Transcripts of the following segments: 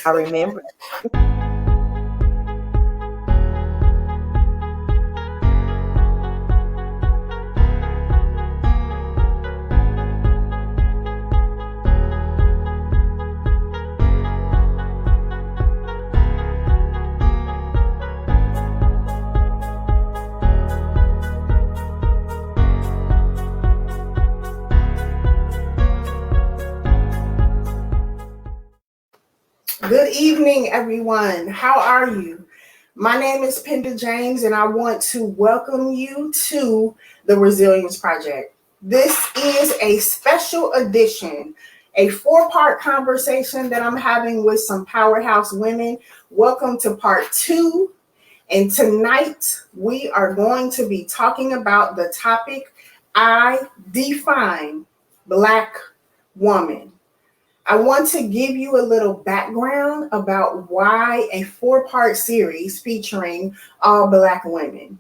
I remember. Good evening, everyone. How are you? My name is Penda James, and I want to welcome you to the Resilience Project. This is a special edition, a 4-part conversation that I'm having with some powerhouse women. Welcome to part 2. And tonight we are going to be talking about the topic, I define Black woman. I want to give you a little background about why a 4-part series featuring all Black women.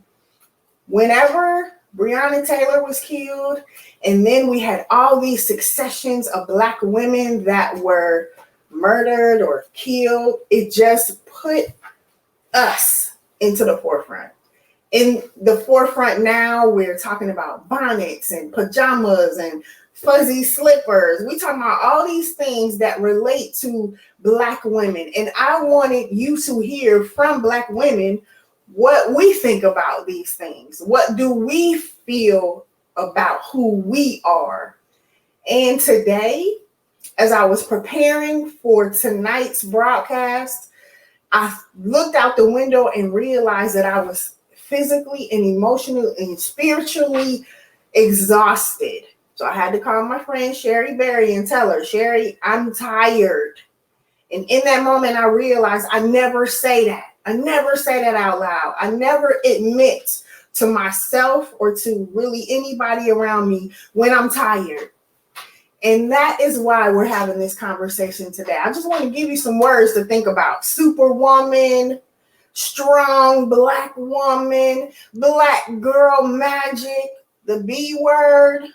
Whenever Breonna Taylor was killed, and then we had all these successions of Black women that were murdered or killed, it just put us into the forefront. In the forefront now, we're talking about bonnets and pajamas and fuzzy slippers. We talking about all these things that relate to Black women. And I wanted you to hear from Black women what we think about these things. What do we feel about who we are? And today, as I was preparing for tonight's broadcast, I looked out the window and realized that I was physically and emotionally and spiritually exhausted. So I had to call my friend Sherrie Berry and tell her, Sherrie, I'm tired. And in that moment, I realized I never say that. I never say that out loud. I never admit to myself or to really anybody around me when I'm tired. And that is why we're having this conversation today. I just want to give you some words to think about. Superwoman, strong Black woman, Black girl magic, the B word,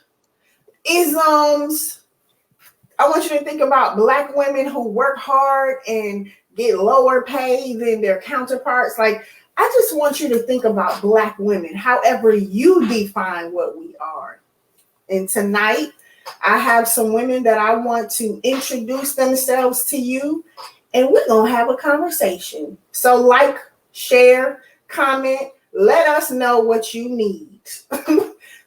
isms. I want you to think about Black women who work hard and get lower pay than their counterparts. Like, I just want you to think about Black women, however you define what we are. And tonight, I have some women that I want to introduce themselves to you, and we're going to have a conversation. So like, share, comment, let us know what you need.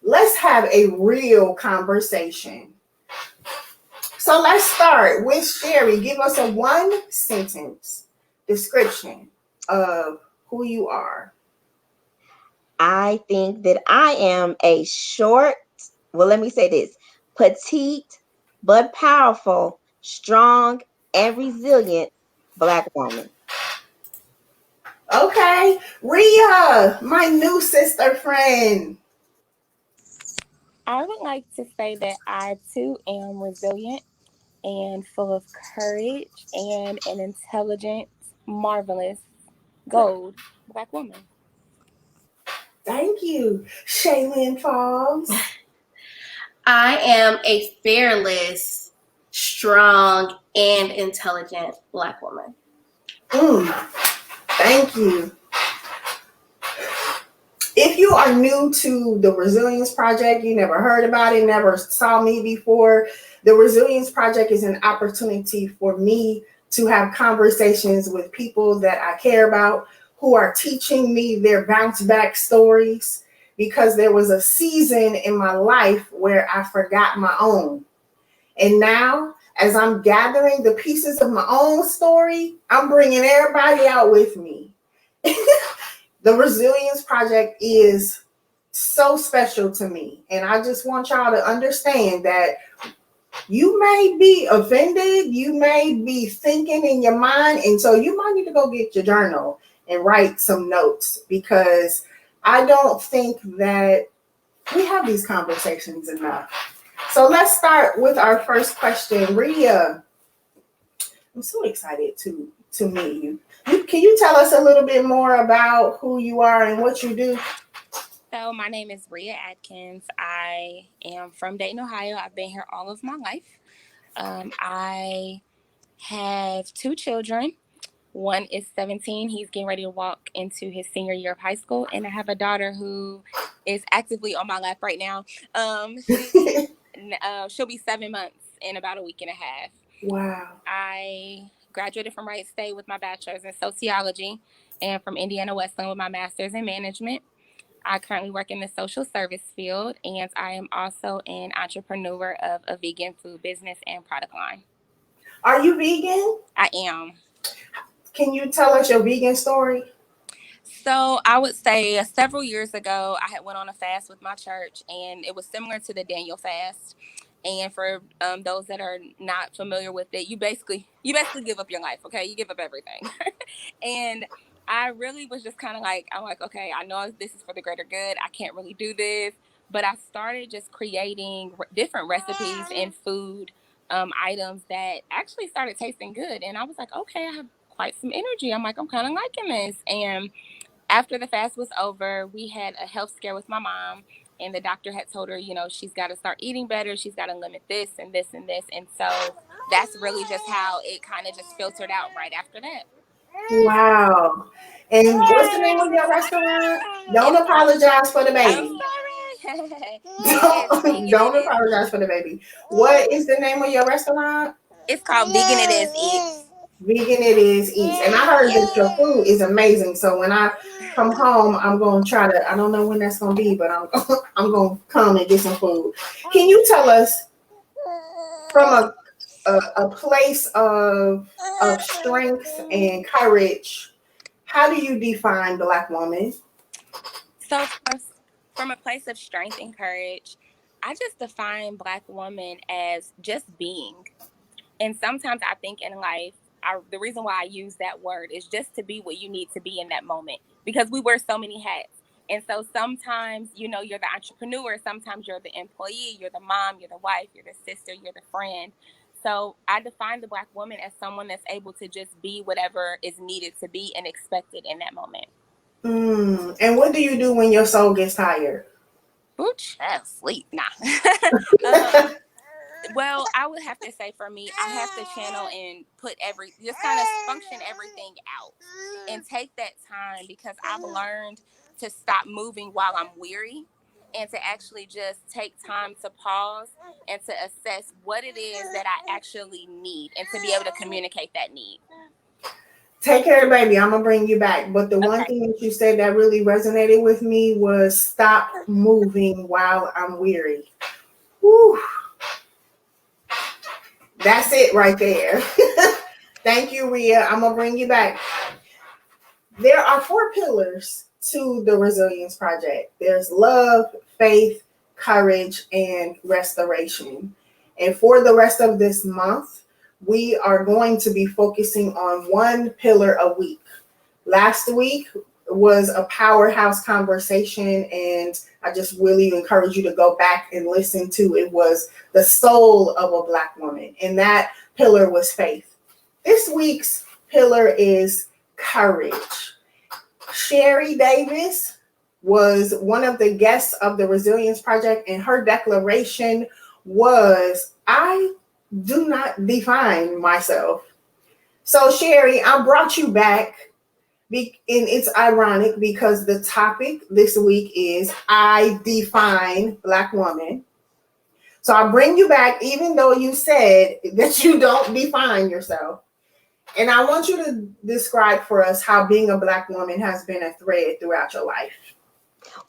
Let's have a real conversation. So let's start with Sherrie. Give us a 1-sentence description of who you are. I think that I am a short, let me say this, petite but powerful, strong and resilient Black woman. Okay, Rhea, my new sister friend. I would like to say that I too am resilient and full of courage and an intelligent, marvelous, gold Black woman. Thank you, Shaylin Falls. I am a fearless, strong, and intelligent Black woman. Thank you. If you are new to the Resilience Project, you never heard about it, never saw me before, the Resilience Project is an opportunity for me to have conversations with people that I care about who are teaching me their bounce back stories, because there was a season in my life where I forgot my own. And now, as I'm gathering the pieces of my own story, I'm bringing everybody out with me. The Resilience Project is so special to me. And I just want y'all to understand that you may be offended, you may be thinking in your mind, and so you might need to go get your journal and write some notes, because I don't think that we have these conversations enough. So let's start with our first question. Rhea, I'm so excited to meet you. Can you tell us a little bit more about who you are and what you do? So my name is Rhea Adkins. I am from Dayton, Ohio. I've been here all of my life. I have 2 children. One is 17. He's getting ready to walk into his senior year of high school. And I have a daughter who is actively on my lap right now. She'll be 7 months in about a week and a half. Wow. I graduated from Wright State with my bachelor's in sociology and from Indiana Wesleyan with my master's in management. I currently work in the social service field, and I am also an entrepreneur of a vegan food business and product line. Are you vegan? I am. Can you tell us your vegan story? So I would say several years ago, I had went on a fast with my church, and it was similar to the Daniel fast. And for those that are not familiar with it, you basically give up your life. Okay, you give up everything. And I really was just kind of like, I'm like, okay, I know this is for the greater good. I can't really do this, but I started just creating different recipes and food items that actually started tasting good. And I was like, okay, I have quite some energy. I'm like, I'm kind of liking this. And after the fast was over, we had a health scare with my mom, and the doctor had told her, she's got to start eating better. She's got to limit this and this and this. And so that's really just how it kind of just filtered out right after that. Wow. And what's the name of your restaurant? Don't apologize for the baby. I'm sorry. Don't apologize for the baby. What is the name of your restaurant? It's called Vegan It Is Eats. Vegan It Is Eats. And I heard that your food is amazing. So when I come home, I'm going to try to, I don't know when that's going to be, but I'm going to come and get some food. Can you tell us from a place of strength and courage, how do you define Black woman? So from a place of strength and courage, I just define Black woman as just being. And sometimes I think in life, the reason why I use that word is just to be what you need to be in that moment, because we wear so many hats. And so sometimes, you're the entrepreneur, sometimes you're the employee, you're the mom, you're the wife, you're the sister, you're the friend. So I define the Black woman as someone that's able to just be whatever is needed to be and expected in that moment. And what do you do when your soul gets tired? Ooh, sleep. Nah. Well, I would have to say for me, I have to channel and just kind of function everything out and take that time, because I've learned to stop moving while I'm weary and to actually just take time to pause and to assess what it is that I actually need and to be able to communicate that need. Take care of the baby. I'm going to bring you back. But the one thing that you said that really resonated with me was stop moving while I'm weary. Whew. That's it right there. Thank you, Rhea. I'm going to bring you back. There are 4 pillars to the Resilience Project. There's love, faith, courage, and restoration. And for the rest of this month, we are going to be focusing on 1 pillar a week. Last week was a powerhouse conversation, and I just really encourage you to go back and listen to it. Was the soul of a Black woman, and that pillar was faith. This week's pillar is courage. Sherrie Davis was one of the guests of the Resilience Project, and her declaration was, I do not define myself. So Sherrie, I brought you back, and it's ironic because the topic this week is I define Black woman. So I bring you back, even though you said that you don't define yourself. And I want you to describe for us how being a Black woman has been a thread throughout your life.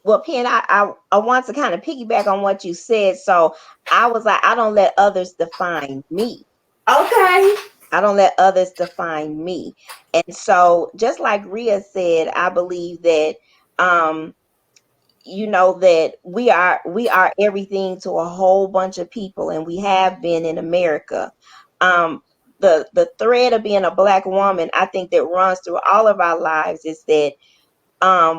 Well, Pen, I want to kind of piggyback on what you said. So I was like, I don't let others define me. Okay. I don't let others define me. And so just like Rhea said, I believe that, that we are everything to a whole bunch of people, and we have been in America. The thread of being a Black woman, I think, that runs through all of our lives is that,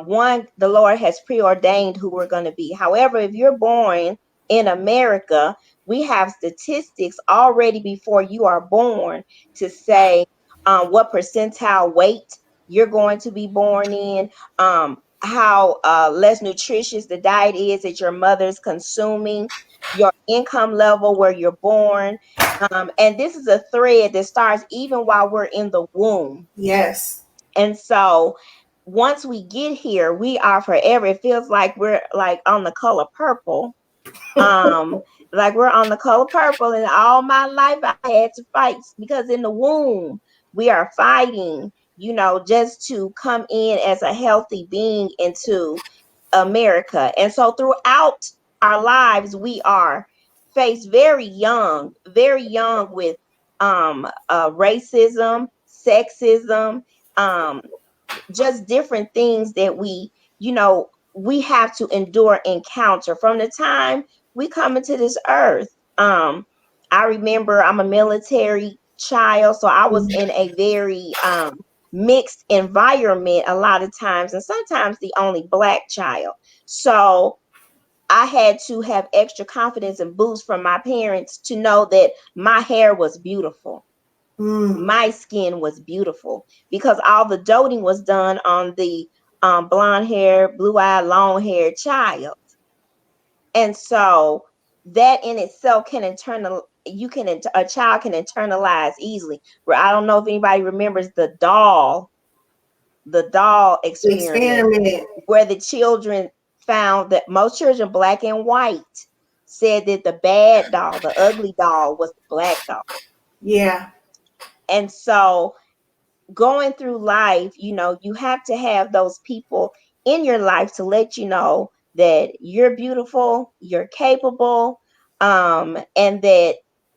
one, the Lord has preordained who we're going to be. However, if you're born in America, we have statistics already before you are born to say what percentile weight you're going to be born in, how less nutritious the diet is that your mother's consuming, your income level where you're born, And this is a thread that starts even while we're in the womb. Yes. And so once we get here, we are forever. It feels like we're like on the color purple. Um, like we're on the color purple, and all my life I had to fight because in the womb we are fighting, just to come in as a healthy being into America. And so throughout our lives, we are faced very young with racism, sexism, um, just different things that we have to endure, encounter from the time we come into this earth. I remember I'm a military child, so I was in a very mixed environment a lot of times, and sometimes the only black child. So I had to have extra confidence and boost from my parents to know that my hair was beautiful, Mm. my skin was beautiful, because all the doting was done on the blonde hair, blue eyed, long haired child. And so that in itself can a child can internalize easily. Where I don't know if anybody remembers the doll experiment, Experiment. where the children found that most children, black and white, said that the bad doll, the ugly doll, was the black doll. Yeah. And so going through life, you have to have those people in your life to let you know that you're beautiful, you're capable, and that,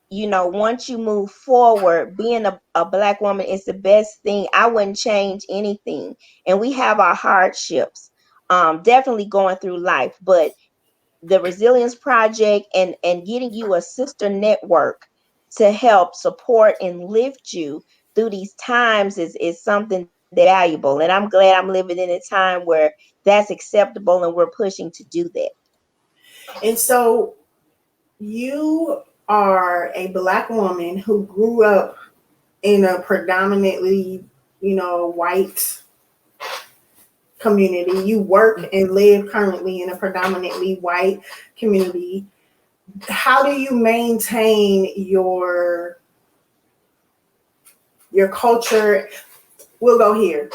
once you move forward, being a black woman is the best thing. I wouldn't change anything. And we have our hardships, definitely going through life, but the Resilience Project and getting you a sister network to help support and lift you through these times is something that's valuable. And I'm glad I'm living in a time where that's acceptable and we're pushing to do that. And so you are a black woman who grew up in a predominantly, white community. You work and live currently in a predominantly white community. How do you maintain your culture? We'll go here.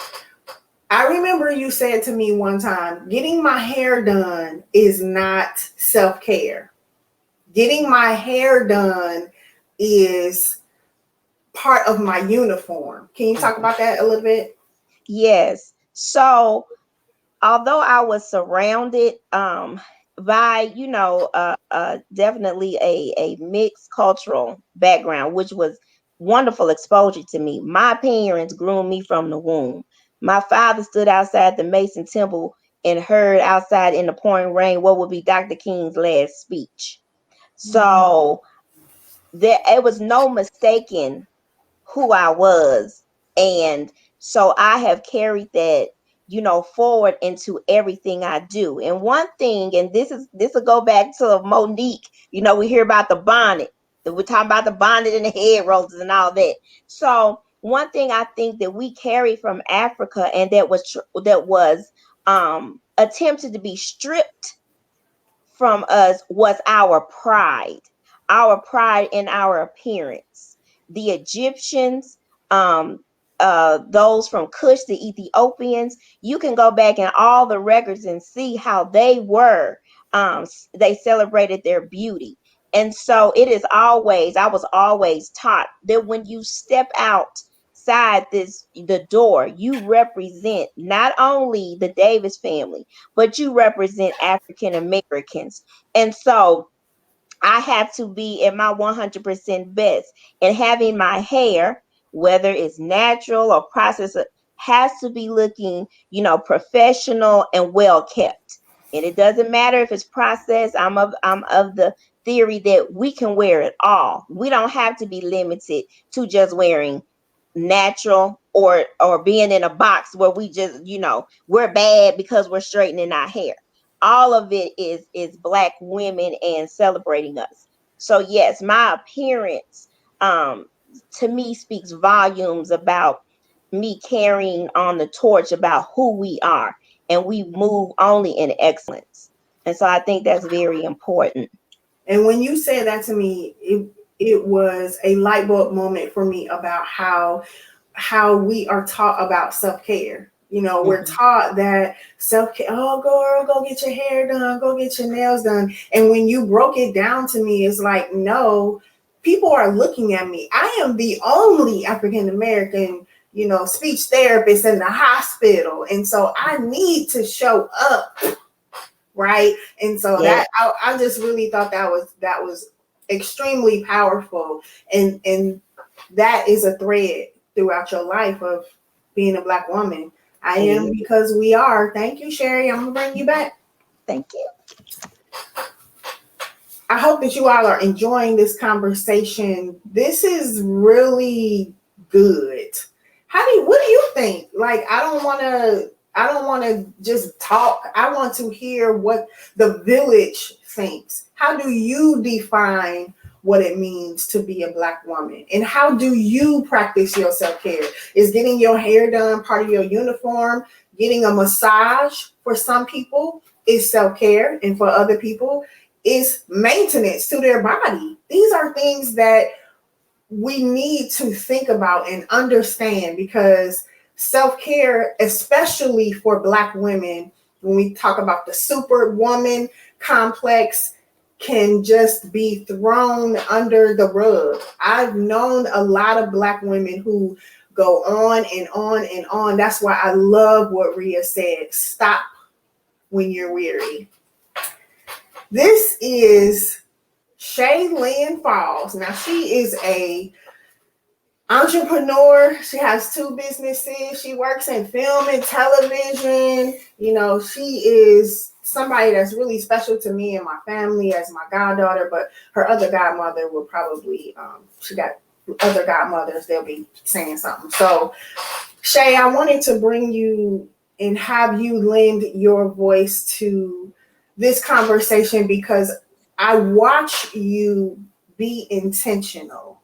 I remember you said to me one time, getting my hair done is not self-care. Getting my hair done is part of my uniform. Can you talk about that a little bit? Yes. So although I was surrounded by, definitely a mixed cultural background, which was wonderful exposure to me. My parents groomed me from the womb. My father stood outside the Mason Temple and heard outside in the pouring rain what would be Dr. King's last speech. So there it was no mistaking who I was. And so I have carried that, forward into everything I do. And one thing, and this will go back to Monique, we hear about the bonnet, that we're talking about the bonnet and the head roses and all that. So one thing I think that we carry from Africa, and that was attempted to be stripped from us, was our pride in our appearance. The Egyptians, those from Kush, the Ethiopians, you can go back in all the records and see how they celebrated their beauty. And so I was always taught that when you step outside the door, you represent not only the Davis family, but you represent African Americans. And so I have to be at my 100% best. And having my hair, whether it's natural or processed, has to be looking, professional and well kept. And it doesn't matter if it's processed. I'm of the theory that we can wear it all. We don't have to be limited to just wearing natural or being in a box where we just, we're bad because we're straightening our hair. All of it is black women and celebrating us. So yes, my appearance um to me speaks volumes about me carrying on the torch about who we are, and we move only in excellence. And so I think that's very important. And when you said that to me, it was a light bulb moment for me about how we are taught about self-care. You know, we're taught that self-care, oh, girl, go get your hair done, go get your nails done. And when you broke it down to me, it's like, no, people are looking at me. I am the only African-American, you know, speech therapist in the hospital. And so I need to show up, right? And so that I just really thought that was extremely powerful. And that is a thread throughout your life of being a Black woman. I am because we are. Thank you, Sherrie. I'm gonna bring you back. Thank you. I hope that you all are enjoying this conversation. This is really good. What do you think? Like, I don't want to just talk. I want to hear what the village thinks. How do you define what it means to be a Black woman? And how do you practice your self-care? Is getting your hair done part of your uniform? Getting a massage for some people is self-care, and for other people is maintenance to their body. These are things that we need to think about and understand, because self-care, especially for Black women, when we talk about the superwoman complex, can just be thrown under the rug. I've known a lot of Black women who go on and on and on. That's why I love what Rhea said. Stop when you're weary. This is Shea Falls. Now, she is a entrepreneur. She has 2 businesses. She works in film and television. You know, she is somebody that's really special to me and my family as my goddaughter, but her other godmother will probably, she got other godmothers, they'll be saying something. So, Shea, I wanted to bring you and have you lend your voice to this conversation, because I watch you be intentional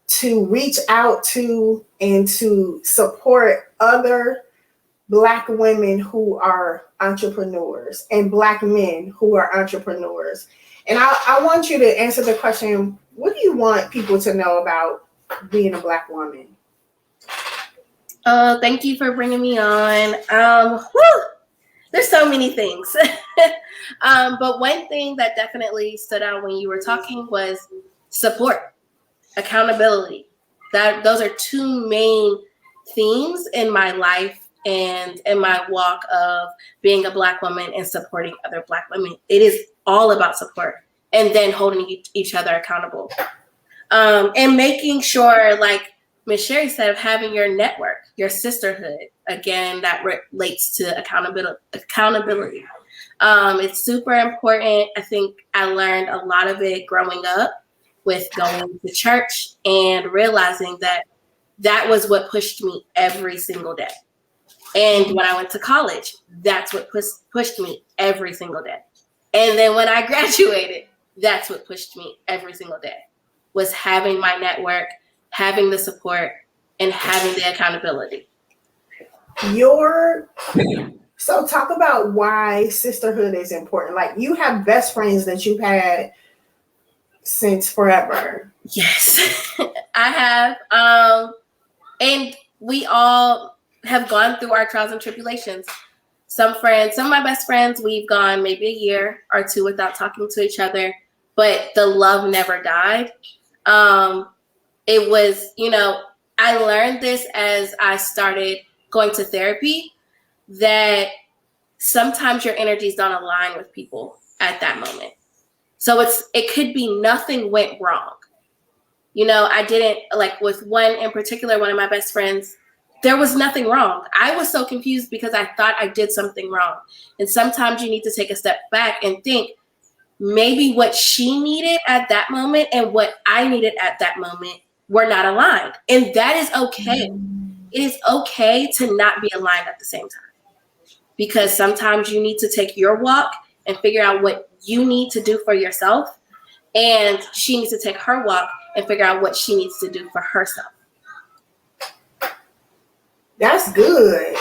to reach out to and to support other Black women who are entrepreneurs and Black men who are entrepreneurs. And I want you to answer the question, what do you want people to know about being a Black woman? Thank you for bringing me on. There's so many things. But one thing that definitely stood out when you were talking was support, accountability. Those are 2 main themes in my life and in my walk of being a Black woman and supporting other Black women. It is all about support and then holding each other accountable. And making sure, like Ms. Sherrie said, of having your network, your sisterhood, again, that relates to accountability. It's super important. I think I learned a lot of it growing up with going to church and realizing that that was what pushed me every single day. And when I went to college, that's what pushed me every single day. And then when I graduated, that's what pushed me every single day, was having my network, having the support, and having the accountability. So talk about why sisterhood is important. Like, you have best friends that you've had since forever. Yes, I have. And we all have gone through our trials and tribulations. Some of my best friends, we've gone maybe a year or 2 without talking to each other, but the love never died. It was, I learned this as I started going to therapy, that sometimes your energies don't align with people at that moment. So it could be nothing went wrong. I didn't, like with one in particular, one of my best friends, there was nothing wrong. I was so confused because I thought I did something wrong. And sometimes you need to take a step back and think, maybe what she needed at that moment and what I needed at that moment were not aligned. And that is okay. It is okay to not be aligned at the same time, because sometimes you need to take your walk and figure out what you need to do for yourself. And she needs to take her walk and figure out what she needs to do for herself. That's good.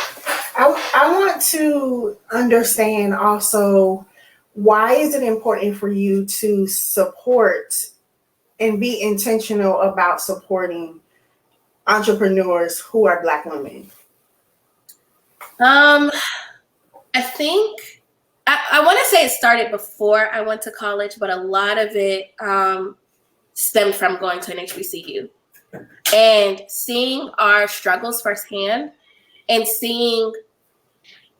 I want to understand also, why is it important for you to support and be intentional about supporting entrepreneurs who are Black women? I think I want to say it started before I went to college, but a lot of it stemmed from going to an HBCU and seeing our struggles firsthand and seeing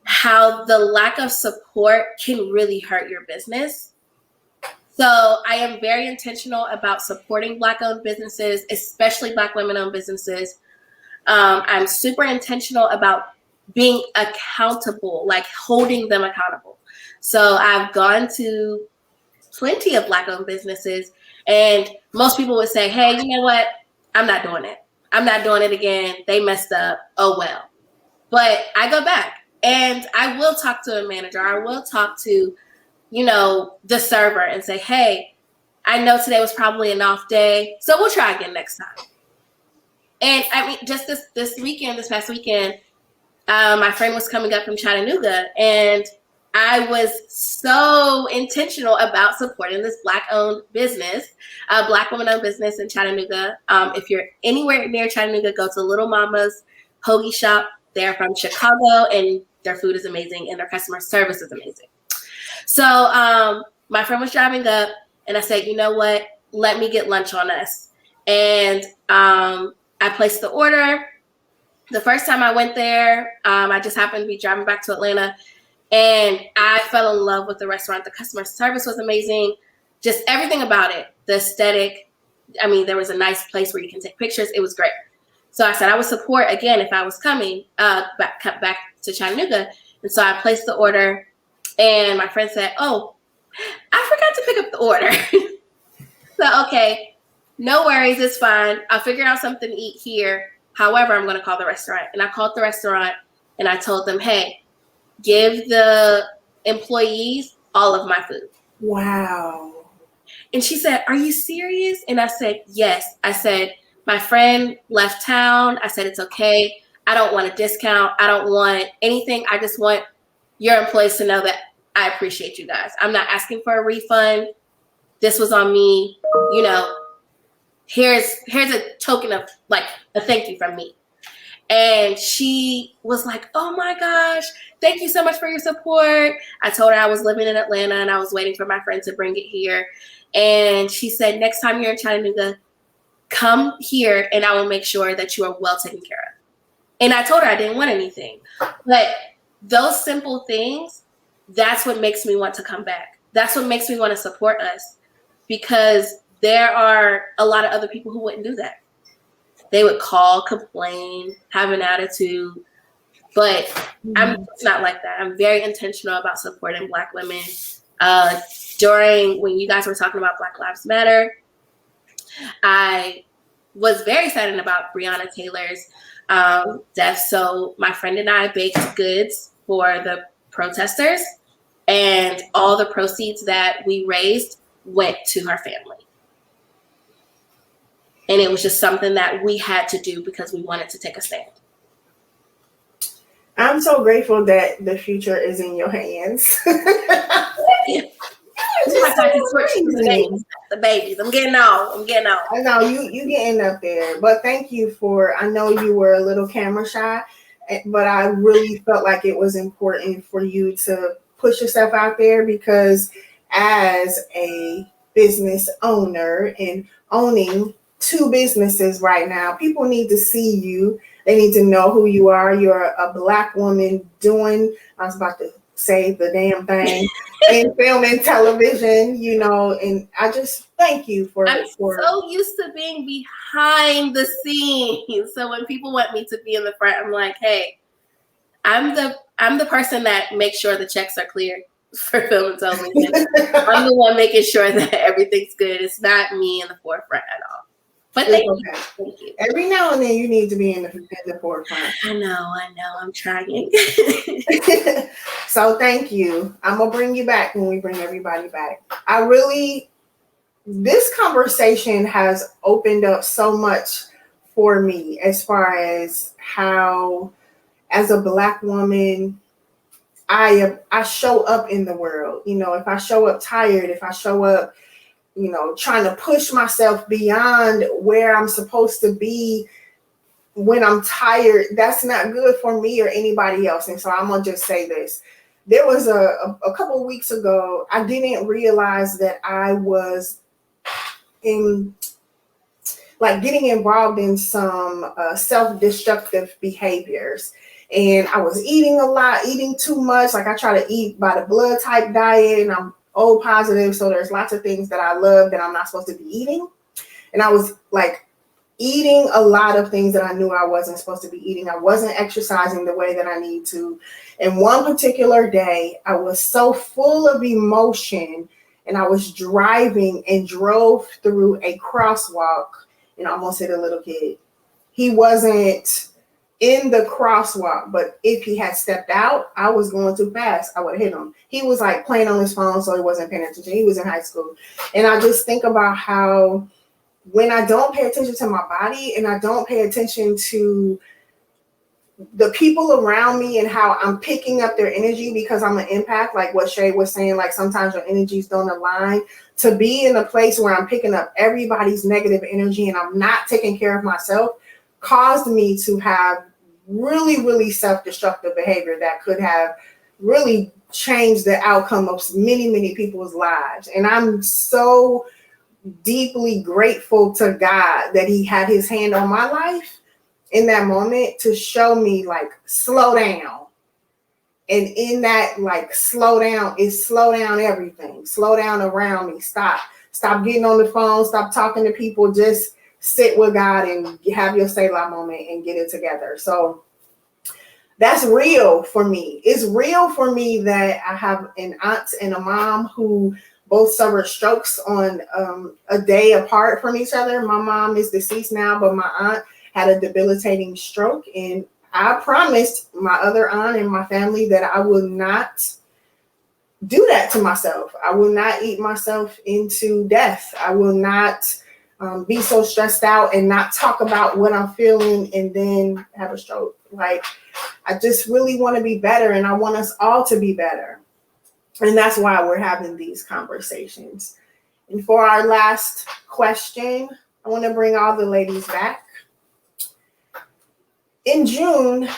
how the lack of support can really hurt your business. So I am very intentional about supporting Black-owned businesses, especially Black women-owned businesses. I'm super intentional about being accountable, like holding them accountable. So I've gone to plenty of Black-owned businesses, and most people would say, hey, you know what? I'm not doing it. I'm not doing it again. They messed up. Oh, well. But I go back and I will talk to a manager. I will talk to, the server and say, hey, I know today was probably an off day, so we'll try again next time. And I mean, just this past weekend, my friend was coming up from Chattanooga, and I was so intentional about supporting this Black-owned business, a Black woman-owned business in Chattanooga. If you're anywhere near Chattanooga, go to Little Mama's Hoagie Shop. They're from Chicago, and their food is amazing, and their customer service is amazing. So my friend was driving up, and I said, you know what? Let me get lunch on us. And I placed the order. The first time I went there, I just happened to be driving back to Atlanta, and I fell in love with the restaurant. The customer service was amazing. Just everything about it. The aesthetic. I mean, there was a nice place where you can take pictures. It was great. So I said I would support again if I was coming back to Chattanooga. And so I placed the order, and my friend said, oh, I forgot to pick up the order. So, okay, no worries. It's fine. I'll figure out something to eat here. However, I'm going to call the restaurant. And I called the restaurant, and I told them, hey, give the employees all of my food. Wow. And she said, are you serious? And I said, yes. I said, my friend left town. I said, it's okay. I don't want a discount. I don't want anything. I just want your employees to know that I appreciate you guys. I'm not asking for a refund. This was on me. Here's a token of like a thank you from me. And she was like, oh my gosh, thank you so much for your support. I told her I was living in Atlanta and I was waiting for my friend to bring it here. And she said, next time you're in Chattanooga, come here and I will make sure that you are well taken care of. And I told her I didn't want anything. But those simple things, that's what makes me want to come back. That's what makes me want to support us, because there are a lot of other people who wouldn't do that. They would call, complain, have an attitude, but I'm not like that. I'm very intentional about supporting Black women. During when you guys were talking about Black Lives Matter, I was very saddened about Breonna Taylor's death. So my friend and I baked goods for the protesters, and all the proceeds that we raised went to her family. And it was just something that we had to do because we wanted to take a stand. I'm so grateful that the future is in your hands. The babies. I'm getting old. I know you getting up there, but thank you for. I know you were a little camera shy, but I really felt like it was important for you to push yourself out there, because as a business owner and owning 2 businesses right now, people need to see you. They need to know who you are. You're a Black woman doing, I was about to say the damn thing, in film and television, and I just thank you for. I'm so used to being behind the scenes. So when people want me to be in the front, I'm like, hey, I'm the person that makes sure the checks are clear for film and television. I'm the one making sure that everything's good. It's not me in the forefront at all. But thank you. Every now and then you need to be in the forefront. I know. I'm trying. So thank you. I'm going to bring you back when we bring everybody back. This conversation has opened up so much for me as far as how, as a Black woman, I show up in the world. If I show up tired, if I show up trying to push myself beyond where I'm supposed to be when I'm tired, that's not good for me or anybody else. And so I'm gonna just say this. There was a couple of weeks ago, I didn't realize that I was in like getting involved in some self-destructive behaviors. And I was eating a lot, eating too much. Like I try to eat by the blood type diet, and I'm O positive. So there's lots of things that I love that I'm not supposed to be eating. And I was like eating a lot of things that I knew I wasn't supposed to be eating. I wasn't exercising the way that I need to. And one particular day, I was so full of emotion, and I was driving and drove through a crosswalk and almost hit a little kid. He wasn't in the crosswalk, but if he had stepped out, I was going too fast. I would have hit him. He was like playing on his phone, so he wasn't paying attention. He was in high school. And I just think about how when I don't pay attention to my body and I don't pay attention to the people around me and how I'm picking up their energy because I'm an empath, like what Shea was saying, like sometimes your energies don't align, to be in a place where I'm picking up everybody's negative energy and I'm not taking care of myself caused me to have really, really self-destructive behavior that could have really changed the outcome of many, many people's lives. And I'm so deeply grateful to God that he had his hand on my life in that moment to show me like slow down. And in that like slow down is slow down everything. Slow down around me. Stop getting on the phone, stop talking to people, just sit with God and have your Selah moment and get it together. So that's real for me. It's real for me that I have an aunt and a mom who both suffered strokes on a day apart from each other. My mom is deceased now, but my aunt had a debilitating stroke. And I promised my other aunt and my family that I will not do that to myself. I will not eat myself into death. I will not be so stressed out and not talk about what I'm feeling and then have a stroke. Like, I just really want to be better, and I want us all to be better. And that's why we're having these conversations. And for our last question, I want to bring all the ladies back. In June,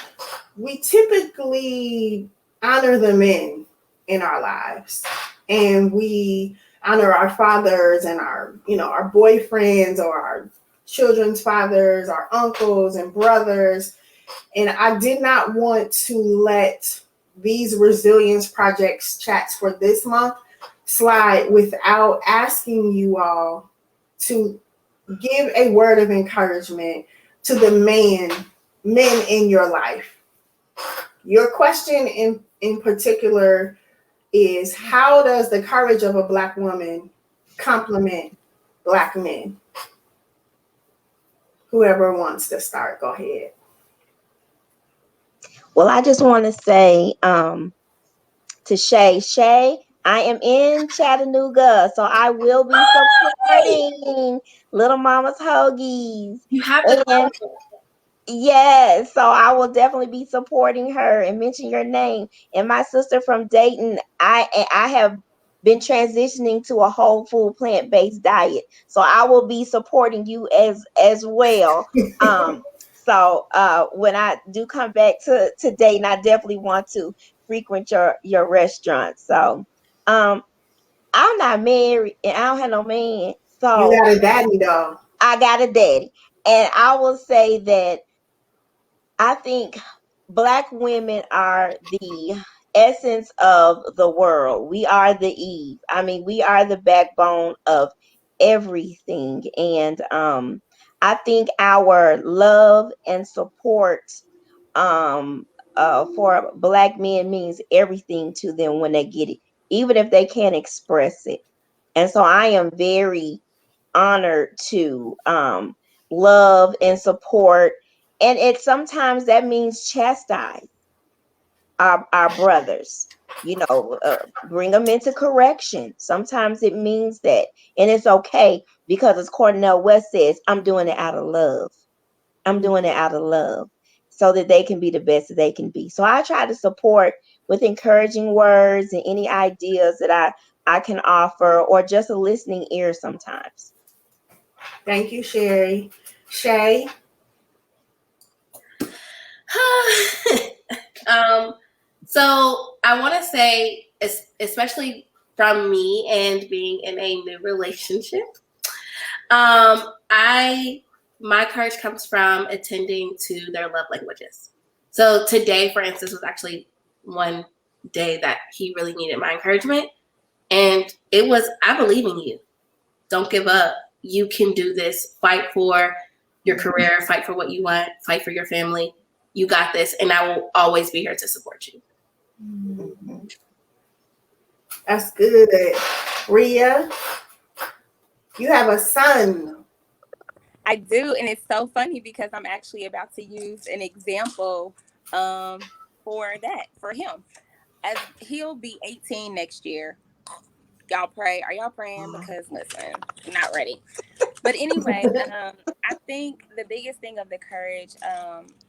we typically honor the men in our lives. And we honor our fathers and our boyfriends or our children's fathers, our uncles and brothers. And I did not want to let these resilience projects chats for this month slide without asking you all to give a word of encouragement to the men in your life. Your question in particular is, how does the courage of a Black woman complement Black men? Whoever wants to start, go ahead. Well, I just want to say to Shea, I am in Chattanooga, so I will be supporting Little Mama's Hoagies. You have to And yes, so I will definitely be supporting her and mention your name. And my sister from Dayton, I have been transitioning to a whole food plant-based diet, so I will be supporting you as well. So when I do come back to Dayton, I definitely want to frequent your restaurant. So I'm not married and I don't have no man, You so got a daddy though. I got a daddy, and I will say that I think Black women are the essence of the world. We are the Eve. I mean, we are the backbone of everything. And I think our love and support for Black men means everything to them when they get it, even if they can't express it. And so I am very honored to love and support, and it sometimes that means chastise our brothers, bring them into correction. Sometimes it means that, and it's okay, because as Cornell West says, I'm doing it out of love. I'm doing it out of love so that they can be the best that they can be. So I try to support with encouraging words and any ideas that I I can offer, or just a listening ear sometimes. Thank you, Sherrie. Shea. So I want to say, especially from me and being in a new relationship, my courage comes from attending to their love languages. So today, for instance, was actually one day that he really needed my encouragement, and it was, I believe in you. Don't give up. You can do this. Fight for your career. Fight for what you want. Fight for your family. You got this, and I will always be here to support you. Mm-hmm. That's good. Rhea, you have a son. I do, and it's so funny because I'm actually about to use an example for that for him. As he'll be 18 next year. Y'all pray. Are y'all praying? Because listen, I'm not ready. But anyway, I think the biggest thing of the courage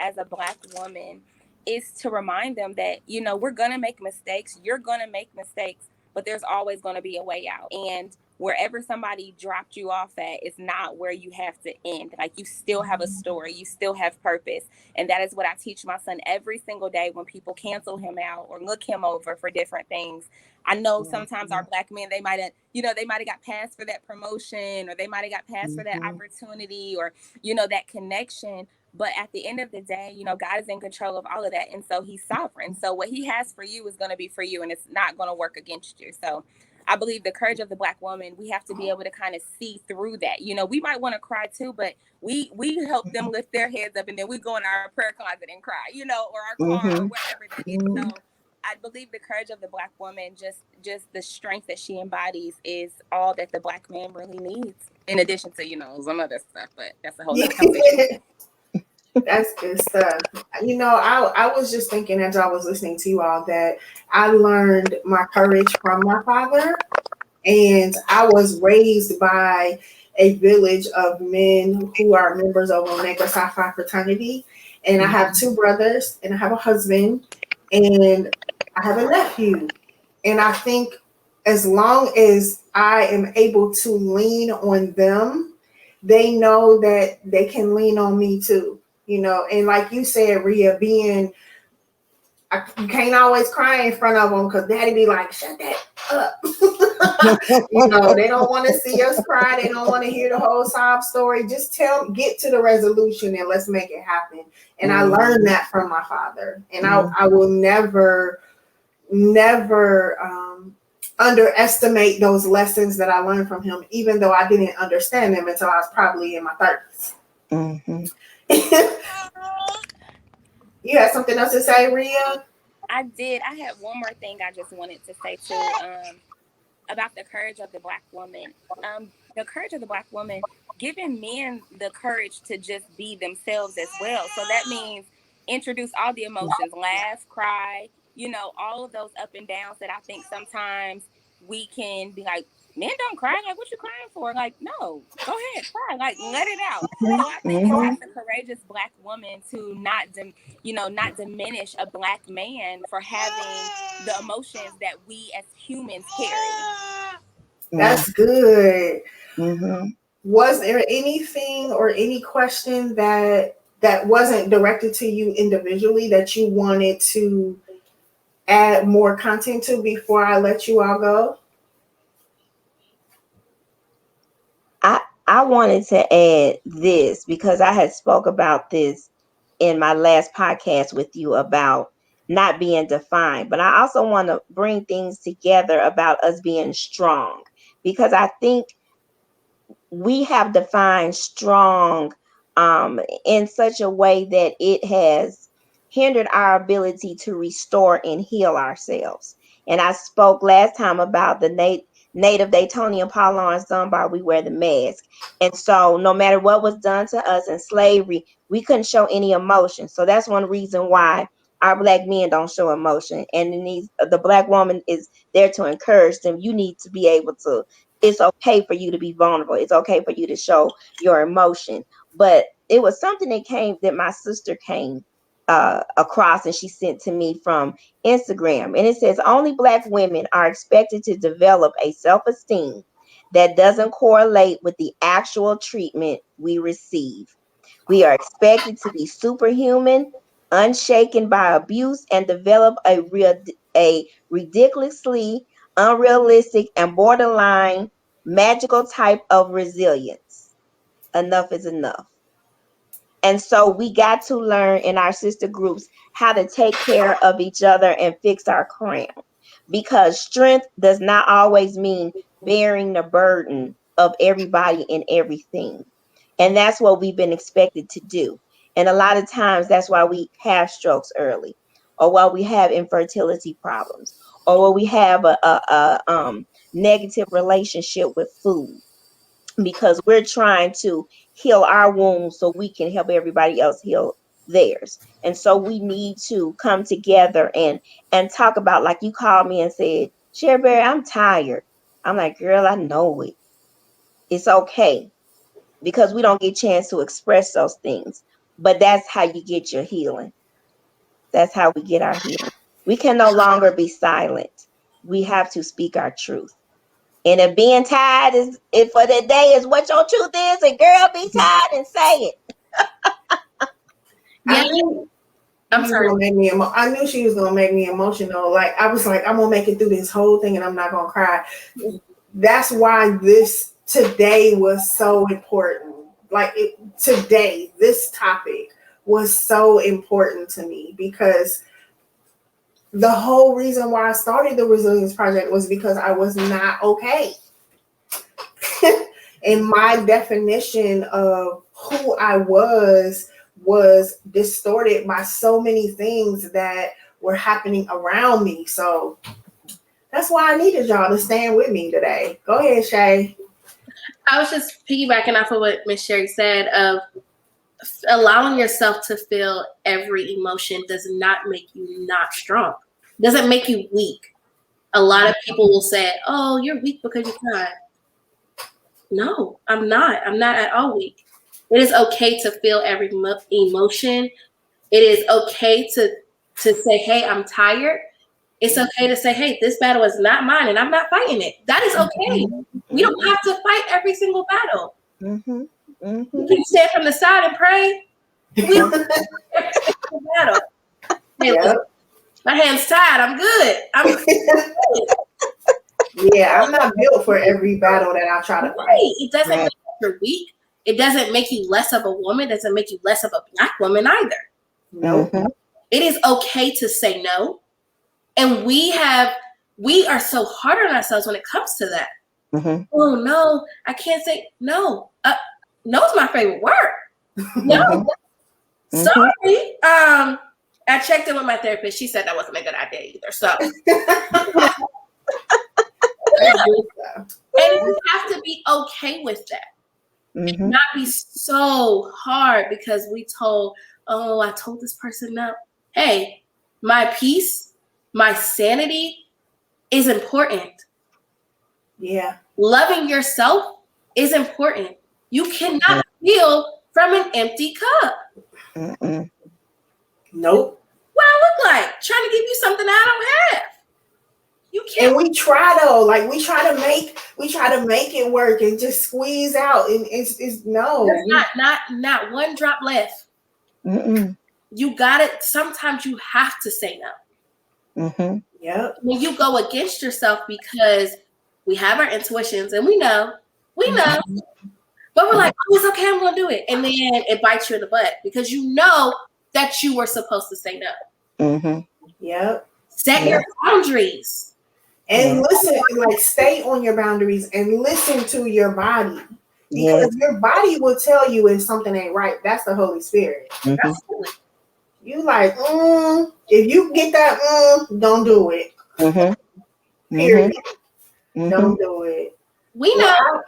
as a Black woman is to remind them that, you know, we're going to make mistakes. You're going to make mistakes, but there's always going to be a way out. And wherever somebody dropped you off at is not where you have to end. Like, you still have a story, you still have purpose. And that is what I teach my son every single day when people cancel him out or look him over for different things. I know sometimes our Black men, they might have, you know, they might have got passed for that promotion, or they might have got passed for that opportunity, or, you know, that connection. But at the end of the day, you know, God is in control of all of that. And so he's sovereign. So what he has for you is going to be for you, and it's not going to work against you. So I believe the courage of the Black woman, we have to be able to kind of see through that. You know, we might want to cry too, but we help them lift their heads up, and then we go in our prayer closet and cry, you know, or our car, or whatever that is. So I believe the courage of the Black woman, just the strength that she embodies, is all that the Black man really needs. In addition to, you know, some other stuff, but that's a whole nother conversation. That's good stuff. You know, I was just thinking as I was listening to you all that I learned my courage from my father, and I was raised by a village of men who are members of Omega Psi Phi fraternity, and I have two brothers, and I have a husband, and I have a nephew. And I think as long as I am able to lean on them, they know that they can lean on me too. You know, and like you said, Rhea, you can't always cry in front of them because daddy be like, shut that up. You know, they don't want to see us cry. They don't want to hear the whole sob story. Just get to the resolution and let's make it happen. And I learned that from my father. And I will never underestimate those lessons that I learned from him, even though I didn't understand them until I was probably in my 30s. You had something else to say, Rhea? I did. I had one more thing I just wanted to say too, about the courage of the Black woman. The courage of the Black woman, giving men the courage to just be themselves as well. So that means introduce all the emotions, laugh, cry, you know, all of those up and downs that I think sometimes we can be like, men don't cry. Like, what you crying for? Like, no, go ahead, cry. Like, let it out. So I think it takes a courageous Black woman to not diminish a Black man for having the emotions that we as humans carry. That's good. Was there anything or any question that wasn't directed to you individually that you wanted to add more content to before I let you all go? I wanted to add this because I had spoke about this in my last podcast with you about not being defined, but I also want to bring things together about us being strong, because I think we have defined strong in such a way that it has hindered our ability to restore and heal ourselves. And I spoke last time about the native Daytonian Paul and Dunbar, we wear the mask. And so no matter what was done to us in slavery, we couldn't show any emotion. So that's one reason why our Black men don't show emotion. And the Black woman is there to encourage them. You need to be able to, it's okay for you to be vulnerable. It's okay for you to show your emotion. But it was something that my sister came across, and she sent to me from Instagram. And it says, only Black women are expected to develop a self-esteem that doesn't correlate with the actual treatment we receive. We are expected to be superhuman, unshaken by abuse, and develop a ridiculously unrealistic and borderline magical type of resilience. Enough is enough. And so we got to learn in our sister groups how to take care of each other and fix our crown. Because strength does not always mean bearing the burden of everybody and everything. And that's what we've been expected to do. And a lot of times that's why we have strokes early, or why we have infertility problems, or why we have a negative relationship with food, because we're trying to heal our wounds so we can help everybody else heal theirs. And so we need to come together and talk about, like you called me and said, Sherrie, I'm tired. I'm like, girl, I know it. It's okay, because we don't get a chance to express those things. But that's how you get your healing. That's how we get our healing. We can no longer be silent. We have to speak our truth. And if being tired is if for the day is what your truth is, and girl, be tired and say it. Yeah, I knew I'm you sorry. were gonna make me I knew she was gonna make me emotional. Like I was like, I'm gonna make it through this whole thing and I'm not gonna cry. That's why this today was so important. Like today, this topic was so important to me, because the whole reason why I started the Resilience Project was because I was not okay. And my definition of who I was distorted by so many things that were happening around me. So that's why I needed y'all to stand with me today. Go ahead, Shea. I was just piggybacking off of what Miss Sherrie said of allowing yourself to feel every emotion does not make you not strong. Doesn't make you weak. A lot of people will say, "Oh, you're weak because you cry." No, I'm not. I'm not at all weak. It is okay to feel every emotion. It is okay to say, "Hey, I'm tired." It's okay to say, "Hey, this battle is not mine, and I'm not fighting it." That is okay. We don't have to fight every single battle. Mm-hmm. Mm-hmm. You can stand from the side and pray. We don't have to fight every single battle. Hey, Yep. listen, my hand's tied. I'm good. I'm good. Yeah, I'm not built for every battle that I try to fight. Right. It doesn't Right. make you weak. It doesn't make you less of a woman. It doesn't make you less of a Black woman either. Nope. Mm-hmm. It is okay to say no. And we are so hard on ourselves when it comes to that. Mm-hmm. Oh no, I can't say no. No is my favorite word. No. Mm-hmm. Sorry. I checked in with my therapist. She said that wasn't a good idea either. So and you have to be okay with that. Mm-hmm. And not be so hard because I told this person no. Hey, my peace, my sanity is important. Yeah. Loving yourself is important. You cannot feel from an empty cup. Mm-mm. Nope. What I look like? Trying to give you something I don't have. You can't. And we try though, like we try to make it work and just squeeze out, and it's no. There's not one drop left. Mm-mm. You got it. Sometimes you have to say no. Mm-hmm. Yep. When you go against yourself, because we have our intuitions and we know, but we're like, oh, it's okay, I'm gonna do it, and then it bites you in the butt because you know that you were supposed to say no. Mm-hmm. Yep. Set your boundaries. And listen, like stay on your boundaries and listen to your body, because your body will tell you if something ain't right. That's the Holy Spirit. Mm-hmm. Absolutely. You like, if you get that, don't do it. Mm-hmm. Period. Mm-hmm. Don't do it. We know.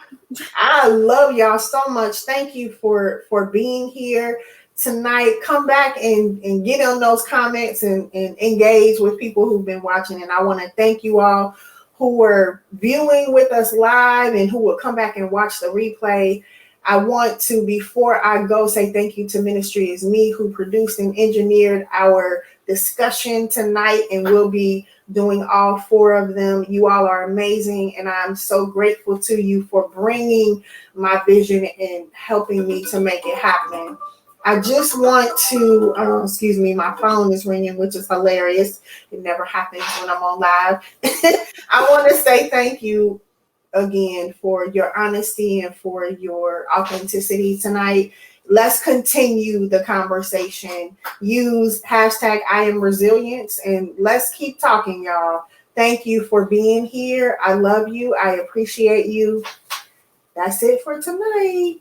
I love y'all so much. Thank you for being here tonight. Come back and get on those comments and engage with people who've been watching. And I want to thank you all who were viewing with us live and who will come back and watch the replay. I want to, before I go, say thank you to Ministry Is Me, who produced and engineered our discussion tonight, and we'll be doing all 4 of them. You all are amazing, and I'm so grateful to you for bringing my vision and helping me to make it happen. I just want to, excuse me, my phone is ringing, which is hilarious. It never happens when I'm on live. I want to say thank you again for your honesty and for your authenticity tonight. Let's continue the conversation. Use hashtag I am resilience, and let's keep talking, y'all. Thank you for being here. I love you. I appreciate you. That's it for tonight.